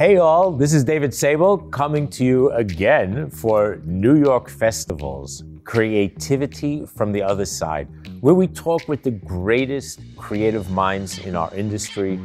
Hey all, this is David Sable coming to you again for New York Festivals, Creativity from the Other Side, where we talk with the greatest creative minds in our industry.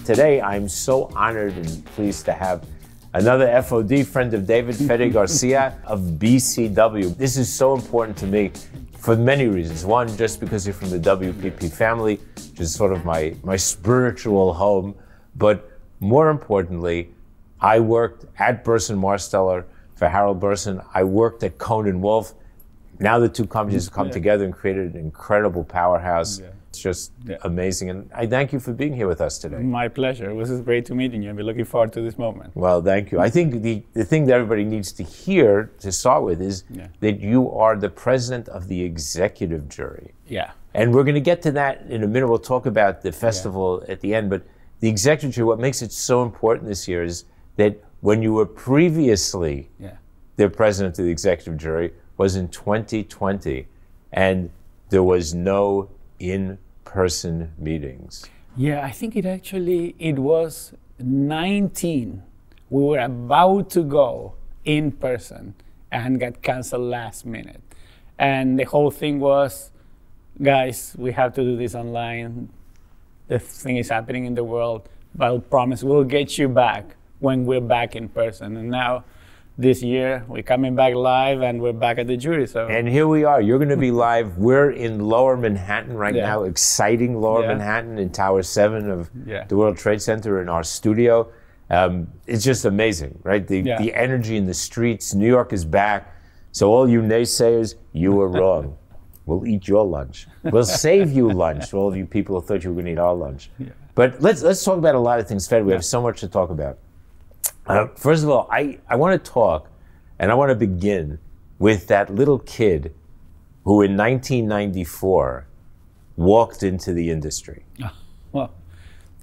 Today, I'm so honored and pleased to have another FOD friend of David, Fede Garcia of BCW. This is so important to me for many reasons. One, just because you're from the WPP family, which is sort of my spiritual home. But more importantly, I worked at Burson Marsteller for Harold Burson. I worked at Cohn & Wolfe. Now the two companies have come together and created an incredible powerhouse. It's just amazing. And I thank you for being here with us today. My pleasure. It was great to meeting you. I've been looking forward to this moment. Well, thank you. I think the thing that everybody needs to hear to start with is that you are the president of the executive jury. Yeah. And we're going to get to that in a minute. We'll talk about the festival at the end. But the executive jury, what makes it so important this year is that when you were previously the president of the executive jury was in 2020, and there was no in-person meetings. Yeah, I think it was 19. We were about to go in person and got canceled last minute. And the whole thing was, guys, we have to do this online. The thing is happening in the world, but I'll promise we'll get you back when we're back in person. And now, this year, we're coming back live and we're back at the jury. And here we are. You're going to be live. We're in Lower Manhattan right now, exciting Lower Manhattan in Tower 7 of the World Trade Center in our studio. It's just amazing, right? The energy in the streets. New York is back. So all you naysayers, you were wrong. We'll eat your lunch. We'll save you lunch to all of you people who thought you were going to eat our lunch. But let's talk about a lot of things, Fed. We have so much to talk about. First of all, I want to talk, and I want to begin with that little kid who in 1994 walked into the industry. Well,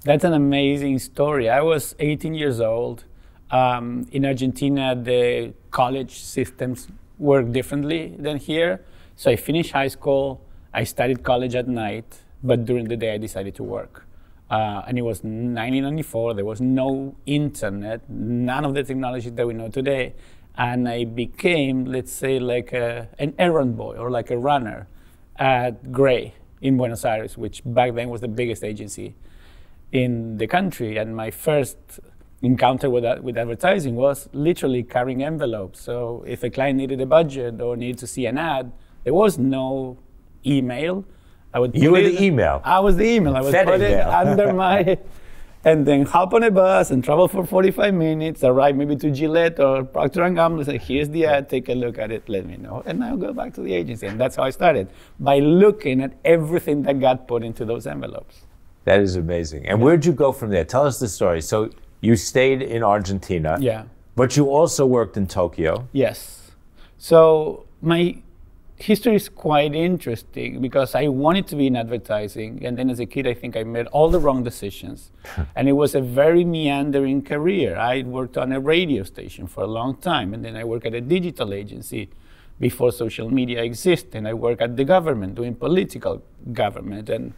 that's an amazing story. I was 18 years old. In Argentina, the college systems work differently than here. So I finished high school, I studied college at night, but during the day I decided to work. And it was 1994, there was no internet, none of the technology that we know today. And I became, let's say, like an errand boy or like a runner at Gray in Buenos Aires, which back then was the biggest agency in the country. And my first encounter with advertising was literally carrying envelopes. So if a client needed a budget or needed to see an ad, there was no email. You were the email. I was the email. I would put it under my, and then hop on a bus and travel for 45 minutes, arrive maybe to Gillette or Procter & Gamble, say, here's the ad, take a look at it, let me know. And I'll go back to the agency. And that's how I started, by looking at everything that got put into those envelopes. That is amazing. And where'd you go from there? Tell us the story. So you stayed in Argentina. Yeah. But you also worked in Tokyo. Yes. So my history is quite interesting because I wanted to be in advertising, and then as a kid I think I made all the wrong decisions. And it was a very meandering career. I worked on a radio station for a long time, and then I worked at a digital agency before social media existed, and I worked at the government doing political government, and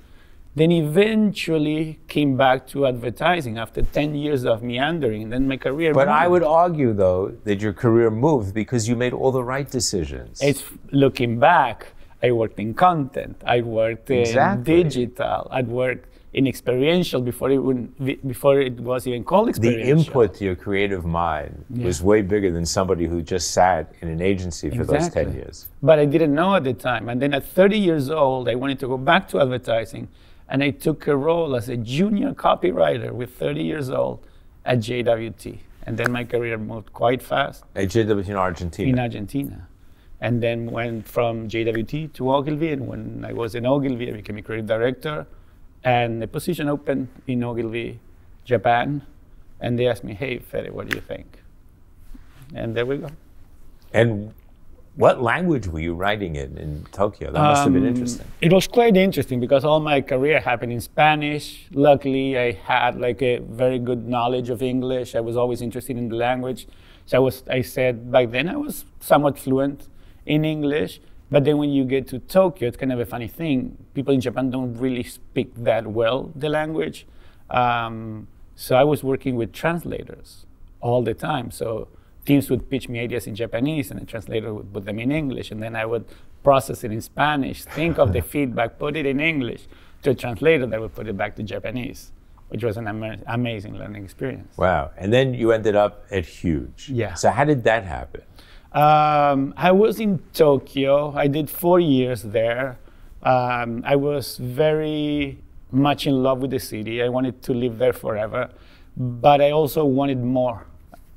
then eventually came back to advertising after 10 years of meandering, and then my career But moved. I would argue, though, that your career moved because you made all the right decisions. It's looking back, I worked in content, I worked in digital, I worked in experiential before it was even called experiential. The input to your creative mind was way bigger than somebody who just sat in an agency for those 10 years. But I didn't know at the time. And then at 30 years old, I wanted to go back to advertising. And I took a role as a junior copywriter with 30 years old at JWT. And then my career moved quite fast. At JWT in Argentina? In Argentina. And then went from JWT to Ogilvy. And when I was in Ogilvy, I became a creative director. And a position opened in Ogilvy, Japan. And they asked me, hey, Fede, what do you think? And there we go. And what language were you writing in Tokyo? That must have been interesting. It was quite interesting because all my career happened in Spanish. Luckily, I had like a very good knowledge of English. I was always interested in the language. So I said back then I was somewhat fluent in English, but then when you get to Tokyo, it's kind of a funny thing. People in Japan don't really speak that well the language. So I was working with translators all the time. So teams would pitch me ideas in Japanese, and the translator would put them in English, and then I would process it in Spanish, think of the feedback, put it in English to a translator that would put it back to Japanese, which was an amazing learning experience. Wow. And then you ended up at Huge. Yeah. So how did that happen? I was in Tokyo. I did 4 years there. I was very much in love with the city. I wanted to live there forever, but I also wanted more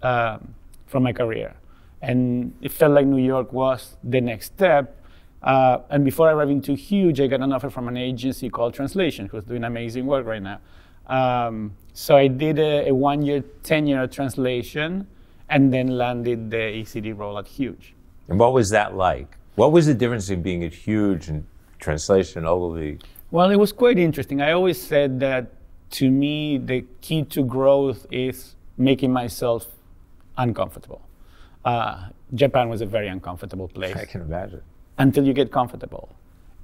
from my career. And it felt like New York was the next step. And before I arrived into Huge, I got an offer from an agency called Translation, who's doing amazing work right now. So I did a 1-year tenure translation, and then landed the ECD role at Huge. And what was that like? What was the difference in being at Huge and Translation Ogilvy? Well, it was quite interesting. I always said that, to me, the key to growth is making myself uncomfortable. Japan was a very uncomfortable place. I can imagine. Until you get comfortable.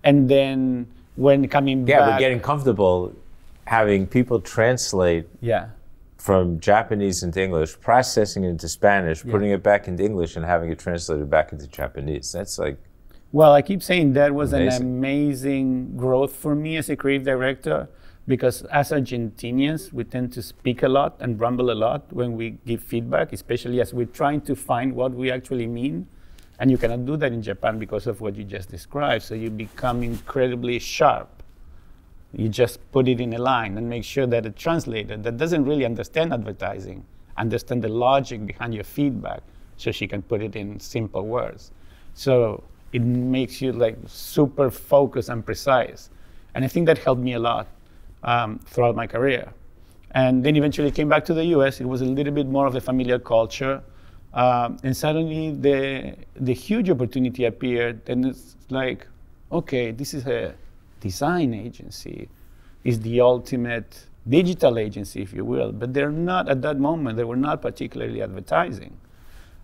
And then when coming back... Yeah, but getting comfortable, having people translate from Japanese into English, processing it into Spanish, putting it back into English, and having it translated back into Japanese. That's like... Well, I keep saying that was amazing. An amazing growth for me as a creative director, because as Argentinians, we tend to speak a lot and rumble a lot when we give feedback, especially as we're trying to find what we actually mean. And you cannot do that in Japan because of what you just described. So you become incredibly sharp. You just put it in a line and make sure that a translator that doesn't really understand advertising understand the logic behind your feedback, so she can put it in simple words. So it makes you like super focused and precise. And I think that helped me a lot throughout my career. And then eventually came back to the US. It was a little bit more of a familiar culture. And suddenly the huge opportunity appeared, and it's like, okay, this is a design agency, is the ultimate digital agency, if you will, but they're not, at that moment, they were not particularly advertising.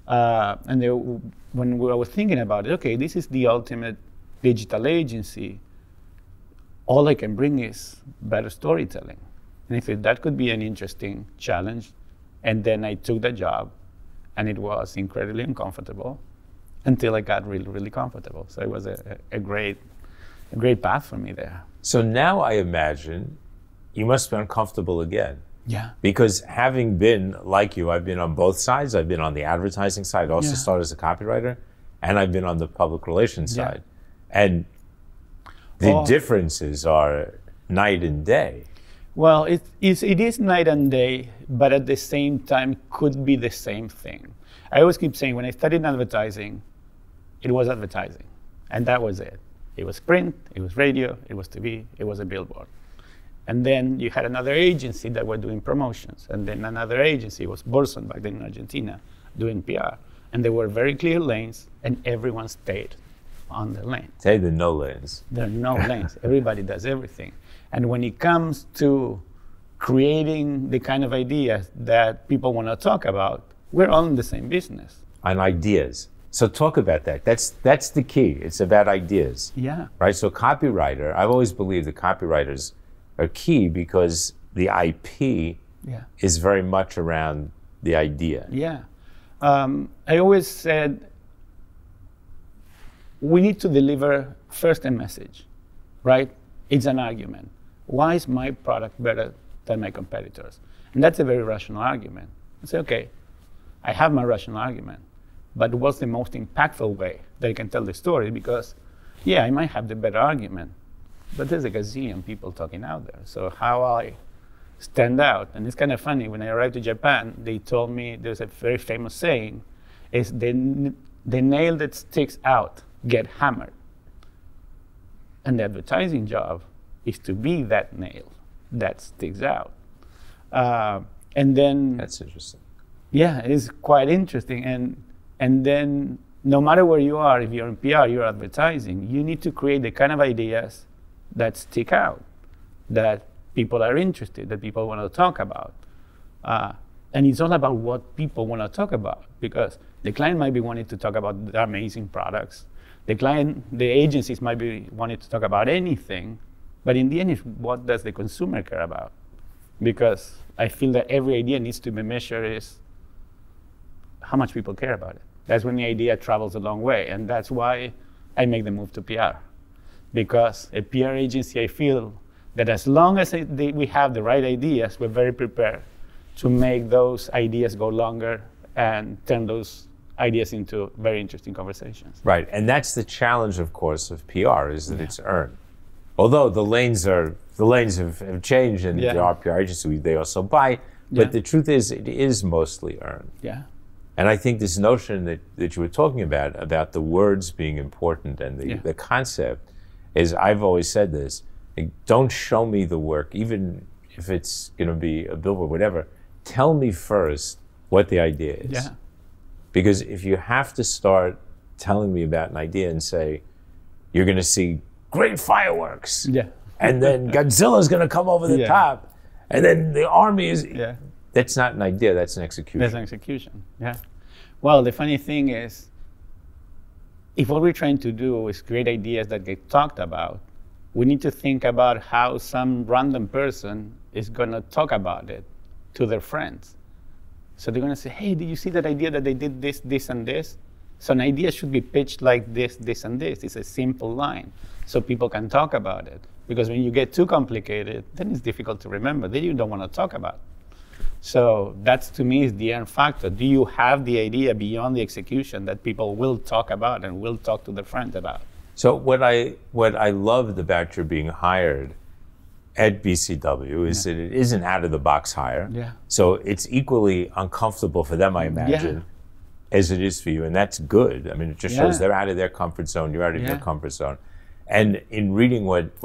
And when I was thinking about it, okay, this is the ultimate digital agency, all I can bring is better storytelling. And I thought that could be an interesting challenge. And then I took the job, and it was incredibly uncomfortable until I got really, really comfortable. So it was a great path for me there. So now I imagine you must be uncomfortable again. Yeah. Because having been like you, I've been on both sides. I've been on the advertising side, also started as a copywriter, and I've been on the public relations side. And the differences are night and day. Well, it is night and day, but at the same time could be the same thing. I always keep saying, when I started in advertising, it was advertising, and that was it. It was print, it was radio, it was TV, it was a billboard. And then you had another agency that were doing promotions, and then another agency, was Burson back then in Argentina, doing PR. And there were very clear lanes, and everyone stayed on the lane. Say the no lanes. There are no lanes. Everybody does everything. And when it comes to creating the kind of ideas that people want to talk about, we're all in the same business. On ideas. So talk about that. That's the key. It's about ideas. Yeah. Right? So copywriter, I've always believed that copywriters are key because the IP is very much around the idea. Yeah. I always said we need to deliver first a message, right? It's an argument. Why is my product better than my competitors? And that's a very rational argument. I say, okay, I have my rational argument, but what's the most impactful way that I can tell the story? Because, yeah, I might have the better argument, but there's a gazillion people talking out there. So how I stand out? And it's kind of funny, when I arrived to Japan, they told me, there's a very famous saying, is the nail that sticks out get hammered. And the advertising job is to be that nail that sticks out. And then... That's interesting. Yeah, it is quite interesting. And then no matter where you are, if you're in PR, you're advertising, you need to create the kind of ideas that stick out, that people are interested, that people want to talk about. And it's all about what people want to talk about, because the client might be wanting to talk about the amazing products. The agencies might be wanting to talk about anything, but in the end, it's what does the consumer care about? Because I feel that every idea needs to be measured is how much people care about it. That's when the idea travels a long way, and that's why I make the move to PR. Because a PR agency, I feel that as long as we have the right ideas, we're very prepared to make those ideas go longer and turn those ideas into very interesting conversations. Right, and that's the challenge, of course, of PR, is that it's earned. Although the lanes have changed, and there are PR agencies, they also buy, but the truth is, it is mostly earned. Yeah. And I think this notion that you were talking about the words being important and the concept, is I've always said this, like, don't show me the work, even if it's going to be a billboard, whatever. Tell me first what the idea is. Yeah. Because if you have to start telling me about an idea and say, you're going to see great fireworks, and then Godzilla's going to come over the top, and then the army is... That's not an idea, that's an execution. That's an execution, Well, the funny thing is, if what we're trying to do is create ideas that get talked about, we need to think about how some random person is going to talk about it to their friends. So they're going to say, hey, did you see that idea that they did this, this, and this? So an idea should be pitched like this, this, and this. It's a simple line, so people can talk about it. Because when you get too complicated, then it's difficult to remember. Then you don't want to talk about it. So that's, to me, is the end factor. Do you have the idea beyond the execution that people will talk about and will talk to their friends about? So what I loved about your being hired at BCW is that it isn't out of the box hire. So it's equally uncomfortable for them, I imagine, as it is for you, and that's good. I mean, it just shows they're out of their comfort zone, you're out of your comfort zone. And in reading what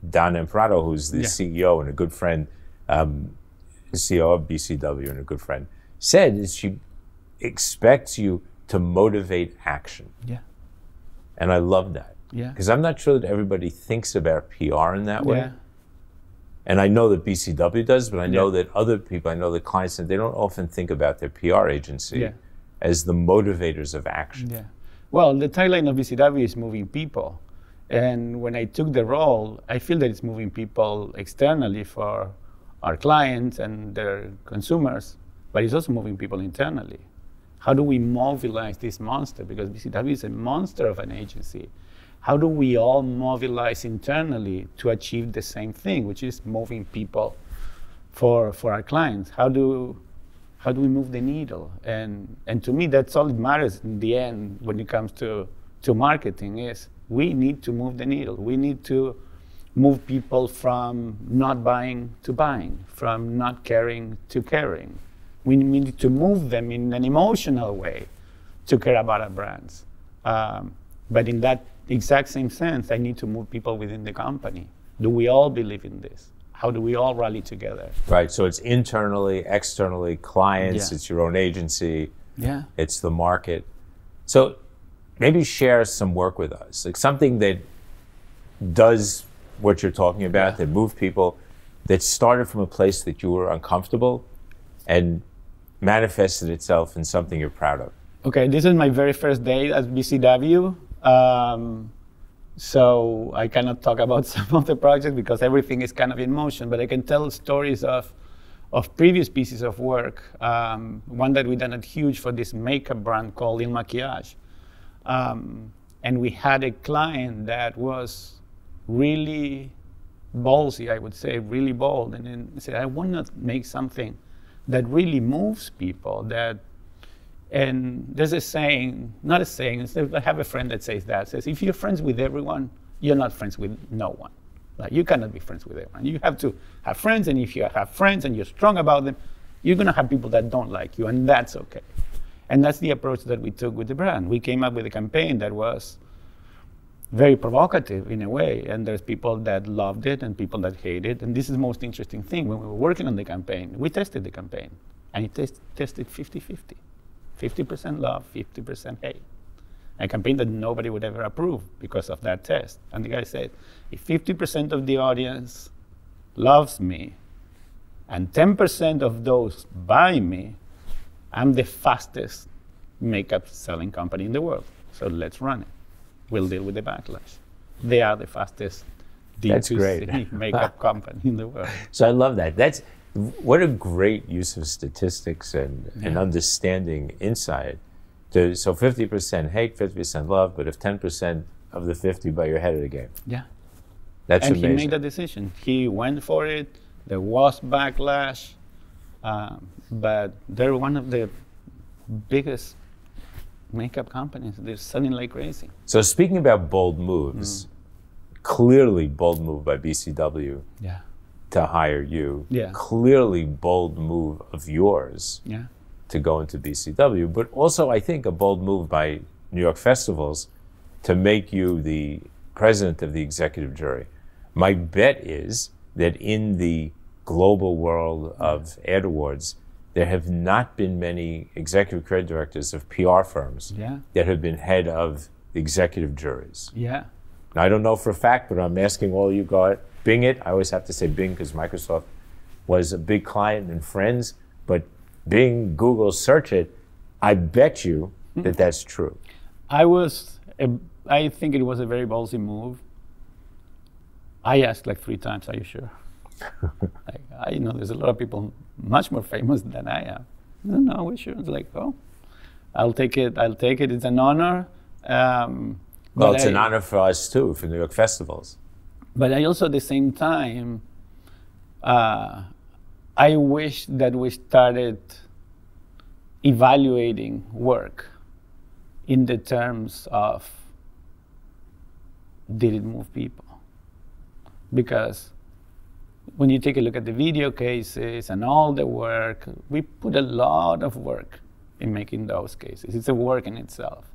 Don Emperado, who's the CEO and a good friend, the CEO of BCW and a good friend, said, is she expects you to motivate action. And I love that. Because I'm not sure that everybody thinks about PR in that way. And I know that BCW does, but I know that other people, I know that clients, they don't often think about their PR agency as the motivators of action. Well, the tagline of BCW is moving people. And when I took the role, I feel that it's moving people externally for our clients and their consumers, but it's also moving people internally. How do we mobilize this monster? Because BCW is a monster of an agency. How do we all mobilize internally to achieve the same thing, which is moving people for our clients? How do we move the needle? And to me, that's all that matters in the end when it comes to marketing, is we need to move the needle. We need to move people from not buying to buying, from not caring to caring. We need to move them in an emotional way to care about our brands. But in that exact same sense, I need to move people within the company. Do we all believe in this? How do we all rally together? Right, so it's internally, externally, clients, it's your own agency, it's the market. So maybe share some work with us, like something that does what you're talking about, that moved people, that started from a place that you were uncomfortable and manifested itself in something you're proud of. Okay, this is my very first day at BCW. So I cannot talk about some of the projects because everything is kind of in motion, but I can tell stories of previous pieces of work. One that we done at Huge for this makeup brand called Il Maquillage. And we had a client that was really ballsy, I would say, really bold. And then said, I want to make something that really moves people. And there's a saying, not a saying, I have a friend that says, if you're friends with everyone, you're not friends with no one. Like, you cannot be friends with everyone. You have to have friends, and if you have friends and you're strong about them, you're going to have people that don't like you, and that's okay. And that's the approach that we took with the brand. We came up with a campaign that was very provocative in a way, and there's people that loved it and people that hated it. And this is the most interesting thing. When we were working on the campaign, we tested the campaign, and it tested 50-50. 50% love, 50% hate. A campaign that nobody would ever approve because of that test. And the guy said, if 50% of the audience loves me, and 10% of those buy me, I'm the fastest makeup selling company in the world. So let's run it. We'll deal with the backlash. They are the fastest D2C makeup company in the world. So I love that. What a great use of statistics and understanding insight. So 50% hate, 50% love, but if 10% of the 50 buy your head of the game. Yeah. That's amazing. And he made that decision. He went for it. There was backlash, but they're one of the biggest makeup companies. They're selling like crazy. So speaking about bold moves, clearly bold move by BCW to hire you. Yeah. Clearly bold move of yours to go into BCW, but also I think a bold move by New York Festivals to make you the president of the executive jury. My bet is that in the global world of ad awards, there have not been many executive creative directors of PR firms that have been head of executive juries. Yeah. Now, I don't know for a fact, but I'm asking all you guys, Bing it. I always have to say Bing because Microsoft was a big client and friends, but Bing, Google, search it. I bet you that that's true. I think it was a very ballsy move. I asked like 3 times, are you sure? I know there's a lot of people much more famous than I am. No, we're sure. It's like, oh, I'll take it. It's an honor. Well, it's an honor for us too, for New York Festivals. But I also, at the same time, I wish that we started evaluating work in the terms of, did it move people? Because when you take a look at the video cases and all the work, we put a lot of work in making those cases. It's a work in itself.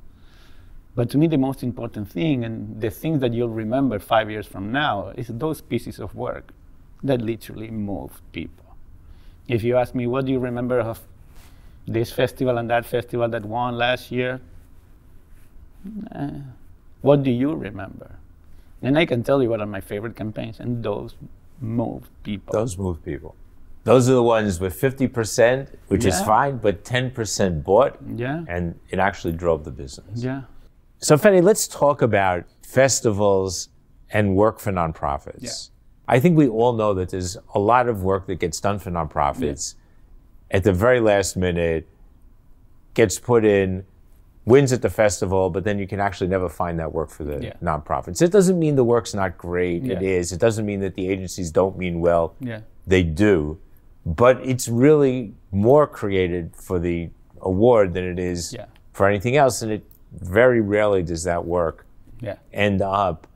But to me, the most important thing, and the things that you'll remember 5 years from now, is those pieces of work that literally moved people. If you ask me, what do you remember of this festival and that festival that won last year? What do you remember? And I can tell you what are my favorite campaigns, and those move people. Those move people. Those are the ones with 50%, which is fine, but 10% bought, and it actually drove the business. Yeah. So, Fede, let's talk about festivals and work for nonprofits. Yeah. I think we all know that there's a lot of work that gets done for nonprofits at the very last minute, gets put in, wins at the festival, but then you can actually never find that work for the nonprofits. It doesn't mean the work's not great. It is. It doesn't mean that the agencies don't mean well. They do. But it's really more created for the award than it is for anything else. And it very rarely does that work end up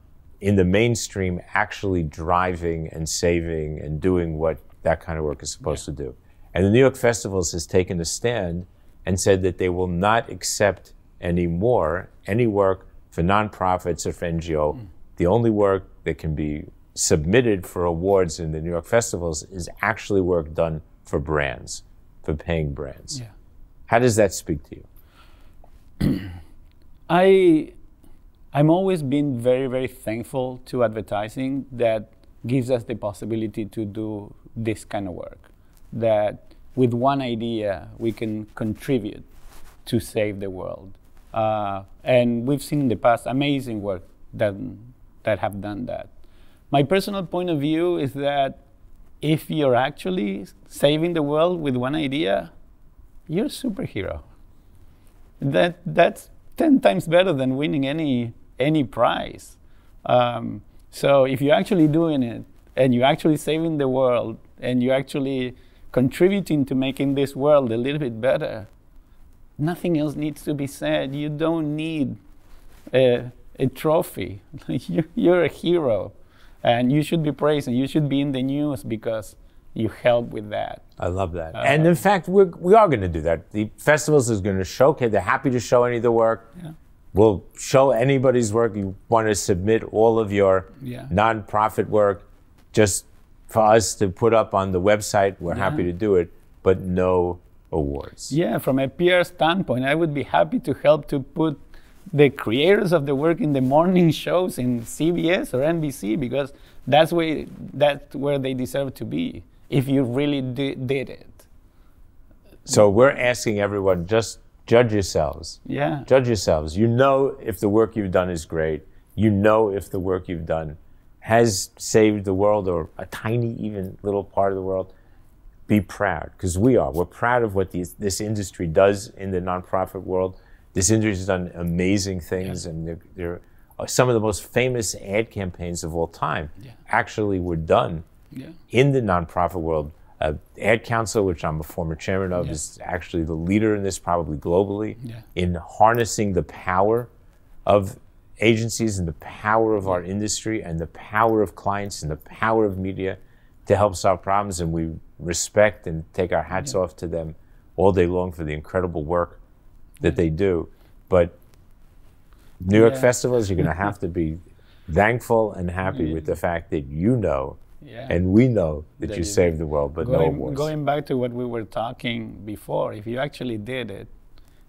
in the mainstream actually driving and saving and doing what that kind of work is supposed to do. And the New York Festivals has taken a stand and said that they will not accept anymore any work for nonprofits or for NGO. The only work that can be submitted for awards in the New York Festivals is actually work done for brands, for paying brands. How does that speak to you? I'm always been very, very thankful to advertising that gives us the possibility to do this kind of work. That with one idea, we can contribute to save the world. And we've seen in the past amazing work that have done that. My personal point of view is that if you're actually saving the world with one idea, you're a superhero. That's 10 times better than winning any prize. So if you're actually doing it, and you're actually saving the world, and you're actually contributing to making this world a little bit better, nothing else needs to be said. You don't need a trophy. You're a hero, and you should be praised, and you should be in the news because you help with that. I love that. And in fact, we are going to do that. The festivals is going to showcase. They're happy to show any of the work. We'll show anybody's work. You want to submit all of your nonprofit work just for us to put up on the website. We're happy to do it, but no awards. Yeah, from a PR standpoint, I would be happy to help to put the creators of the work in the morning shows in CBS or NBC because that's where they deserve to be. if you really did it. So we're asking everyone, just judge yourselves. Yeah. Judge yourselves. You know if the work you've done is great. You know if the work you've done has saved the world or a tiny, even little part of the world. Be proud, because we are. We're proud of what this industry does in the nonprofit world. This industry has done amazing things, and they're some of the most famous ad campaigns of all time actually were done in the nonprofit world. Ad Council, which I'm a former chairman of, is actually the leader in this, probably globally, in harnessing the power of agencies and the power of our industry and the power of clients and the power of media to help solve problems. And we respect and take our hats off to them all day long for the incredible work that they do. But New York festivals, you're going to have to be thankful and happy with the fact that you know and we know that you saved the world, but no awards. Going back to what we were talking before, if you actually did it,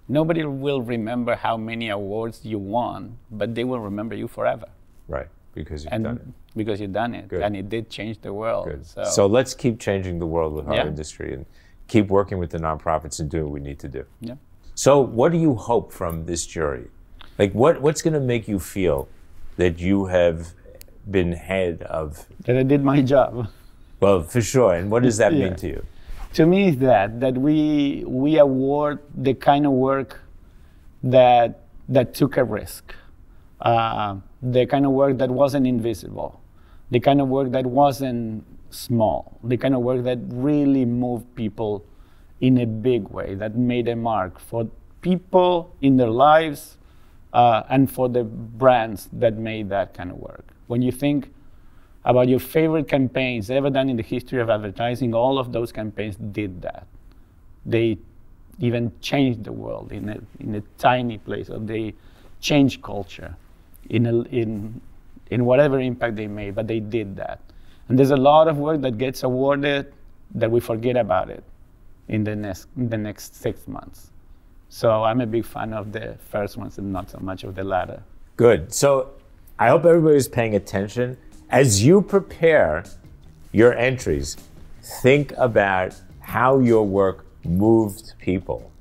nobody will remember how many awards you won, but they will remember you forever. Right, because you've done it. Because you've done it, and it did change the world. Good. So let's keep changing the world with our industry and keep working with the nonprofits and doing what we need to do. Yeah. So what do you hope from this jury? Like, what's going to make you feel that you have been head of? That I did my job. Well, for sure. And what does that mean to you? To me, is that we award the kind of work that took a risk, the kind of work that wasn't invisible, the kind of work that wasn't small, the kind of work that really moved people in a big way, that made a mark for people in their lives and for the brands that made that kind of work. When you think about your favorite campaigns ever done in the history of advertising, all of those campaigns did that. They even changed the world in a tiny place, or they changed culture in whatever impact they made, but they did that. And there's a lot of work that gets awarded that we forget about it in the next 6 months. So I'm a big fan of the first ones and not so much of the latter. Good. So I hope everybody's paying attention. As you prepare your entries, think about how your work moved people,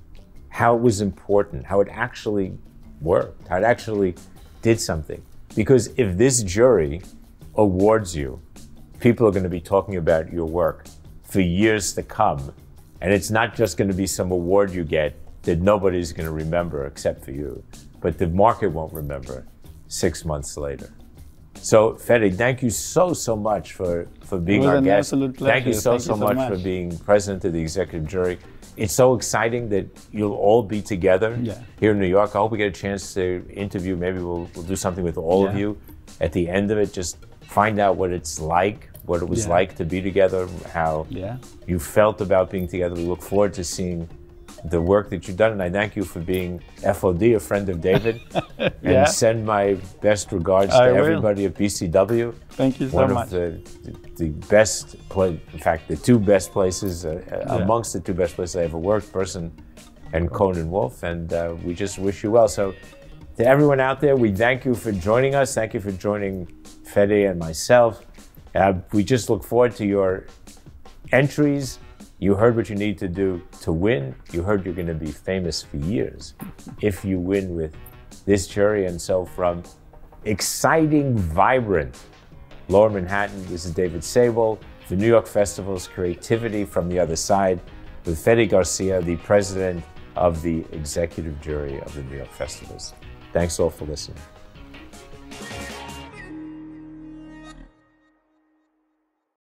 how it was important, how it actually worked, how it actually did something. Because if this jury awards you, people are going to be talking about your work for years to come. And it's not just going to be some award you get that nobody's going to remember except for you, but the market won't remember 6 months later. So, Fede, thank you so much for being our guest. Absolute pleasure. Thank you so much for being president of the executive jury. It's so exciting that you'll all be together here in New York. I hope we get a chance to interview. Maybe we'll do something with all of you at the end of it. Just find out what it's like, what it was like to be together, how you felt about being together. We look forward to seeing the work that you've done, and I thank you for being FOD, a friend of David, and send my best regards to everybody at BCW. Thank you so much. One of the best, in fact, the two best places, amongst the two best places I ever worked, Person and Conan Wolf, and we just wish you well. So to everyone out there, we thank you for joining us. Thank you for joining Fede and myself. We just look forward to your entries. You heard what you need to do to win. You heard you're going to be famous for years if you win with this jury. And so from exciting, vibrant Lower Manhattan, this is David Sable for New York Festivals Creativity from the Other Side with Fede Garcia, the president of the executive jury of the New York Festivals. Thanks all for listening.